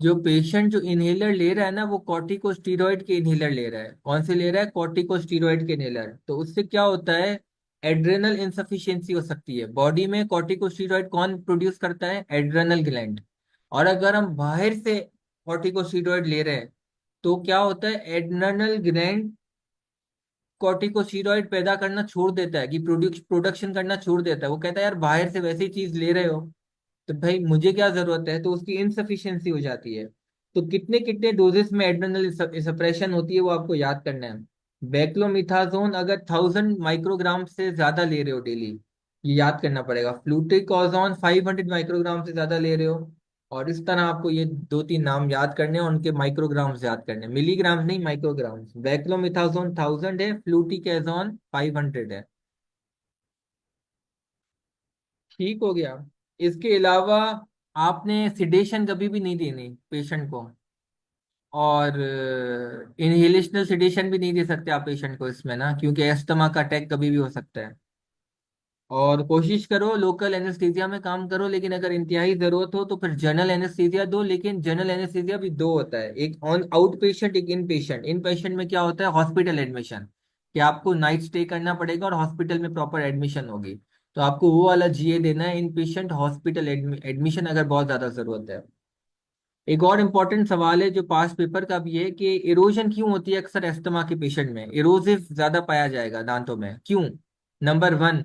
A: जो पेशेंट जो इनहेलर ले रहा है ना, वो कॉर्टिकोस्टेरॉइड के इनहेलर ले रहा है। कौन से ले रहा है? कॉर्टिकोस्टेरॉइड के इनहेलर। तो उससे क्या होता है, एड्रेनल इनसफिशिएंसी हो सकती है बॉडी में। कॉर्टिकोस्टेरॉइड कौन प्रोड्यूस करता है? Adrenal gland. और अगर हम बाहर से कॉर्टिकोस्टेरॉइड ले रहे हैं, तो क्या होता है, एड्रेनल ग्लैंड कॉर्टिकोस्टेरॉइड पैदा करना छोड़ देता है, कि प्रोडक्शन करना छोड़ देता है। वो कहता है यार बाहर से वैसी चीज ले रहे हो, तो भाई मुझे क्या जरूरत है, तो उसकी इनसफिशियंसी हो जाती है। तो कितने कितने डोजेस में एड्रेनल सप्रेशन होती है वो आपको याद करना है। बैक्लोमिथाजोन अगर 1000 माइक्रोग्राम से ज्यादा ले रहे हो डेली, ये याद करना पड़ेगा। फ्लूटिकोजोन 500 माइक्रोग्राम से ज्यादा ले रहे हो, और इस तरह आपको ये 2-3 नाम याद करने हैं, उनके माइक्रोग्राम्स याद करने हैं, मिलीग्राम्स नहीं, माइक्रोग्राम्स। बैक्लोमिथाजोन 1000 है, फ्लूटिकेजोन 500 है। ठीक हो गया। इसके अलावा आपने सिडेशन कभी भी नहीं देनी पेशेंट को, और इनहेलेशनल सिडेशन भी नहीं दे सकते आप पेशेंट को इसमें ना, क्योंकि एस्थमा का अटैक कभी भी हो सकता है। और कोशिश करो लोकल एनेस्थीसिया में काम करो, लेकिन अगर इंतहाई जरूरत हो तो फिर जनरल एनेस्थीसिया दो। लेकिन जनरल एनेस्थीसिया भी दो होता है, एक ऑन आउट पेशेंट, एक इन पेशेंट। इन पेशेंट में क्या होता है, हॉस्पिटल एडमिशन, कि आपको नाइट स्टे करना पड़ेगा और हॉस्पिटल में प्रॉपर एडमिशन होगी, तो आपको वो वाला जीए देना है। इन पेशेंट हॉस्पिटल एडमिशन अगर बहुत ज्यादा जरूरत है। एक और इम्पोर्टेंट सवाल है जो पास पेपर का भी है, कि इरोजन क्यों होती है अक्सर एस्थमा के पेशेंट में, इरोसिव ज्यादा पाया जाएगा दांतों में, क्यों? नंबर 1,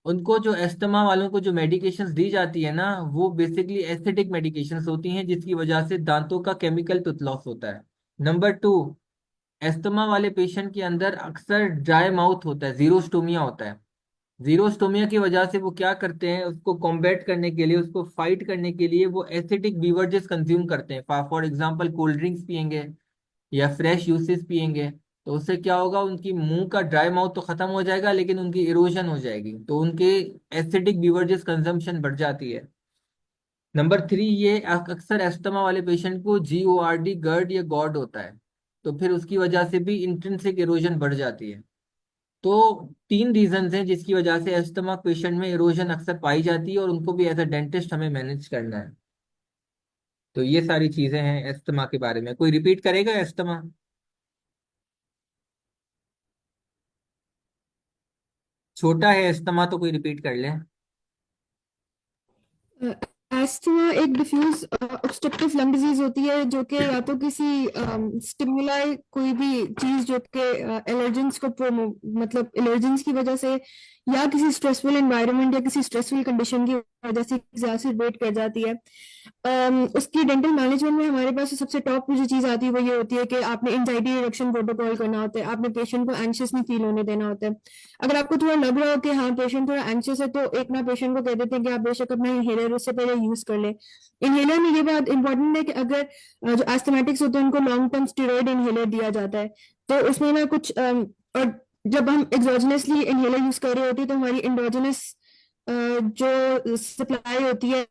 A: उनको जो एस्थमा वालों को जो मेडिकेशंस दी जाती है ना, वो बेसिकली एसिडिक मेडिकेशंस होती हैं, जिसकी वजह से दांतों का केमिकल टूथ लॉस होता है। नंबर 2, एस्थमा वाले पेशेंट के अंदर अक्सर ड्राई माउथ होता है, जीरोस्टोमिया होता है। जीरोस्टोमिया की वजह से वो क्या करते हैं, उसको कॉम्बैट करने के लिए, उसको फाइट करने के लिए वो एसिडिक बीवरेजेस कंज्यूम करते हैं। फॉर एग्जांपल कोल्ड ड्रिंक्स पियेंगे या फ्रेश जूसेस पियेंगे, तो उससे क्या होगा, उनकी मुंह का ड्राई माउथ तो खत्म हो जाएगा, लेकिन उनकी इरोजन हो जाएगी, तो उनके एसिडिक बीवरेजेस कंजम्पशन बढ़ जाती है। नंबर 3, ये अक्सर एस्थमा वाले पेशेंट को GORD, गर्ड या गॉड होता है, तो फिर उसकी वजह से भी इंट्रिंसिक इरोजन बढ़ जाती है। तो 3 रीजंस हैं जिसकी वजह से अस्थमा पेशेंट में इरोजन अक्सर पाई जाती है, और उनको भी एज अ डेंटिस्ट हमें मैनेज करना है। तो ये सारी चीजें हैं अस्थमा के बारे में। कोई रिपीट करेगा अस्थमा? छोटा है अस्थमा, तो कोई रिपीट कर ले।
C: एस्थमा एक डिफ्यूज ऑब्स्ट्रक्टिव लंग डिजीज होती है, जो कि या तो किसी स्टिमुलाई, कोई भी चीज जो कि एलर्जेंस को मतलब एलर्जेंस की वजह से, या किसी स्ट्रेसफुल एनवायरनमेंट या किसी स्ट्रेसफुल कंडीशन की वजह से एग्जैसरबेट कर जाती है। उसकी डेंटल मैनेजमेंट में हमारे पास सबसे टॉप पे जो चीज आती है वो ये होती है कि आपने एंजाइटी रिडक्शन प्रोटोकॉल करना होता है, आपने पेशेंट को एंशियस नहीं फील होने देना होता है। अगर आपको थोड़ा लग रहा हो कि हाँ पेशेंट थोड़ा एंशियस है, तो एक ना पेशेंट को कह देते हैं कि आप बेशक अपना इनहेलर उससे पहले यूज कर ले। इनहेलर में ये बात इंपॉर्टेंट है कि अगर जो एस्थमेटिक्स होते हैं उनको लॉन्ग टर्म स्टेरॉइड इनहेलर दिया जाता है, तो उसमें ना कुछ और जब हम एक्सोजनसली इनहेलर यूज कर रहे होते हैं तो हमारी एंडोजेनस जो सप्लाई होती है,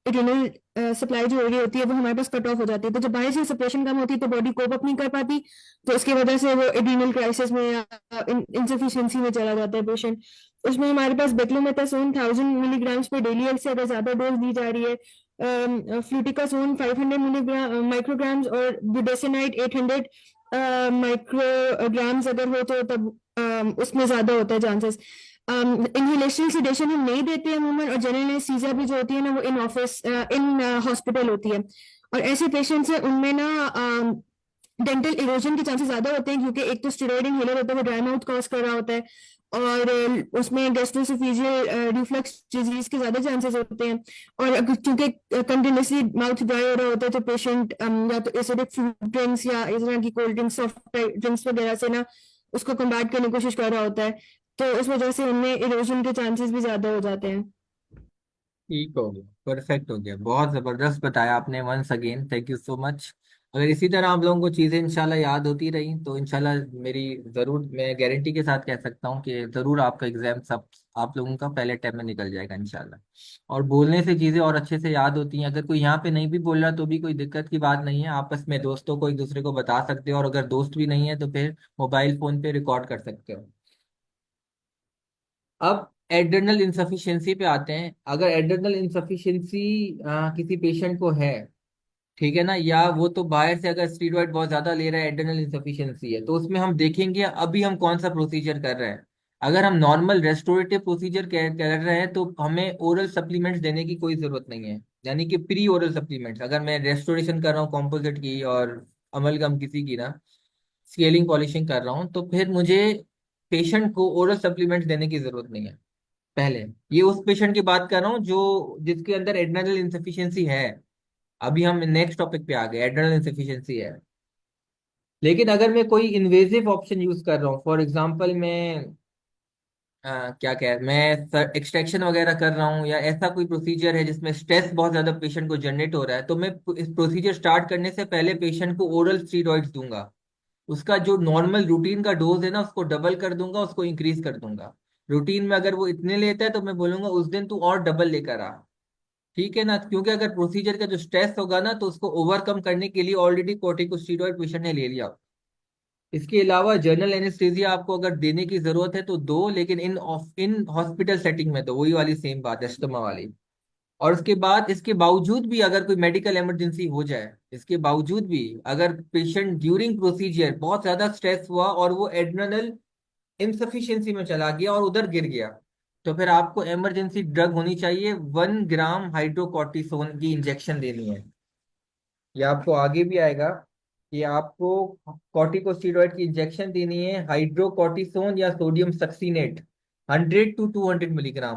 C: इटर्नल सप्लाई जो हो रही होती है वो हमारे पास कट ऑफ हो जाती है। तो जब बाहर से सप्रेशन कम होती है तो बॉडी कोप अप नहीं कर पाती, तो इसकी वजह से वो एड्रीनल क्राइसिस में या इंसफिशियंसी में चला जाता है पेशेंट। उसमें हमारे पास बेक्लोमेथासोन 1000 मिलीग्राम पर डेली से अगर ज्यादा डोज दी जा रही है, फ्लूटिकासोन 500 मिलीग्राम माइक्रोग्राम्स और बुडेसिनाइड 800 माइक्रोग्राम्स अगर हो तो तब उसमें ज्यादा होता है चांसेस। इनहेलेशन सेडेशन हम नहीं देते हैं अमूमन, और जनरल एनेस्थीसिया भी जो होती है ना वो इन ऑफिस इन हॉस्पिटल होती है। और ऐसे पेशेंट्स हैं उनमें ना डेंटल इरोजन के चांसेस ज्यादा होते हैं, क्योंकि एक तो स्टेरॉइड इनहेलर होता है वो ड्राई माउथ कॉज कर रहा होता है, और उसमें गैस्ट्रोसोफेजियल रिफ्लक्स डिजीज के ज्यादा चांसेस होते हैं। और क्योंकि कंटिन्यूसली माउथ ड्राई हो रहा होता है तो पेशेंट या तो एसिडिक फ्रूट ड्रिंक्स या इस तरह की कोल्ड ड्रिंक्स सॉफ्ट ड्रिंक्स वगैरह से ना उसको कम्बैट करने की कोशिश कर रहा होता है, तो उस वजह से उनमें इरोजन के चांसेस भी ज्यादा हो जाते हैं।
A: ठीक हो गया, परफेक्ट हो गया, बहुत जबरदस्त बताया आपने, once again thank you so much. अगर इसी तरह आप लोगों को चीजें इंशाल्लाह याद होती रही तो इंशाल्लाह मेरी जरूर, मैं गारंटी के साथ कह सकता हूँ कि जरूर आपका एग्जाम सब आप लोगों का पहले टाइम में निकल जाएगा इंशाल्लाह। और बोलने से चीजें और अच्छे से याद होती हैं। अगर कोई यहाँ पे नहीं भी बोल रहा तो भी कोई दिक्कत की बात नहीं है, आपस में दोस्तों को एक दूसरे को बता सकते हो, और अगर दोस्त भी नहीं है तो फिर मोबाइल फोन पे रिकॉर्ड कर सकते हो। अब एड्रेनल इंसफिशियंसी पे आते हैं। अगर एड्रेनल इंसफिशियंसी किसी पेशेंट को है, ठीक है ना, या वो तो बाहर से अगर स्टीरॉइड बहुत ज्यादा ले रहा है, एड्रेनल इंसफिशियंसी है, तो उसमें हम देखेंगे अभी हम कौन सा प्रोसीजर कर रहे हैं। अगर हम नॉर्मल रेस्टोरेटिव प्रोसीजर कर रहे हैं तो हमें ओरल सप्लीमेंट्स देने की कोई जरूरत नहीं है, यानी कि प्री ओरल सप्लीमेंट्स। अगर मैं रेस्टोरेशन कर रहा हूँ कॉम्पोजिट की और अमलगम किसी की ना, स्केलिंग पॉलिशिंग कर रहा हूँ, तो फिर मुझे पेशेंट को ओरल सप्लीमेंट्स देने की जरूरत नहीं है। पहले ये उस पेशेंट की बात कर रहा हूँ जो जिसके अंदर एड्रेनल इंसफिशियंसी है। अभी हम नेक्स्ट टॉपिक पे आ गए, एड्रेनल इंसफिशियंसी है। लेकिन अगर मैं कोई इन्वेजिव ऑप्शन यूज कर रहा हूँ, फॉर एग्जांपल मैं क्या कह मैं एक्सट्रैक्शन वगैरह कर रहा हूँ, या ऐसा कोई प्रोसीजर है जिसमें स्ट्रेस बहुत ज्यादा पेशेंट को जनरेट हो रहा है, तो मैं इस प्रोसीजर स्टार्ट करने से पहले पेशेंट को ओरल स्टीरॉइड्स दूंगा। उसका जो नॉर्मल रूटीन का डोज है ना उसको डबल कर दूंगा, उसको इंक्रीज कर दूंगा। रूटीन में अगर वो इतने लेता है तो मैं बोलूंगा उस दिन तू और डबल लेकर आ। ठीक है ना, क्योंकि अगर प्रोसीजर का जो स्ट्रेस होगा ना तो उसको ओवरकम करने के लिए ऑलरेडी कोर्टिकोस्टेरॉइड पेशेंट ने ले लिया। इसके अलावा जनरल एनेस्थीसिया आपको अगर देने की जरूरत है तो दो, लेकिन इन हॉस्पिटल सेटिंग में तो वही वाली सेम बात है, अस्थमा वाली। और उसके बाद इसके बावजूद भी अगर कोई मेडिकल इमरजेंसी हो जाए, इसके बावजूद भी अगर पेशेंट ड्यूरिंग प्रोसीजर बहुत ज्यादा स्ट्रेस हुआ और वो एड्रेनल इनसफिशियंसी में चला गया और उधर गिर गया, तो फिर आपको इमरजेंसी ड्रग होनी चाहिए, 1 ग्राम हाइड्रोकोर्टिसोन की इंजेक्शन देनी है। ये आपको आगे भी आएगा कि आपको कॉर्टिकोस्टेरॉइड की इंजेक्शन देनी है, हाइड्रोकोर्टिसोन या सोडियम सक्सीनेट 100 to 200 मिलीग्राम।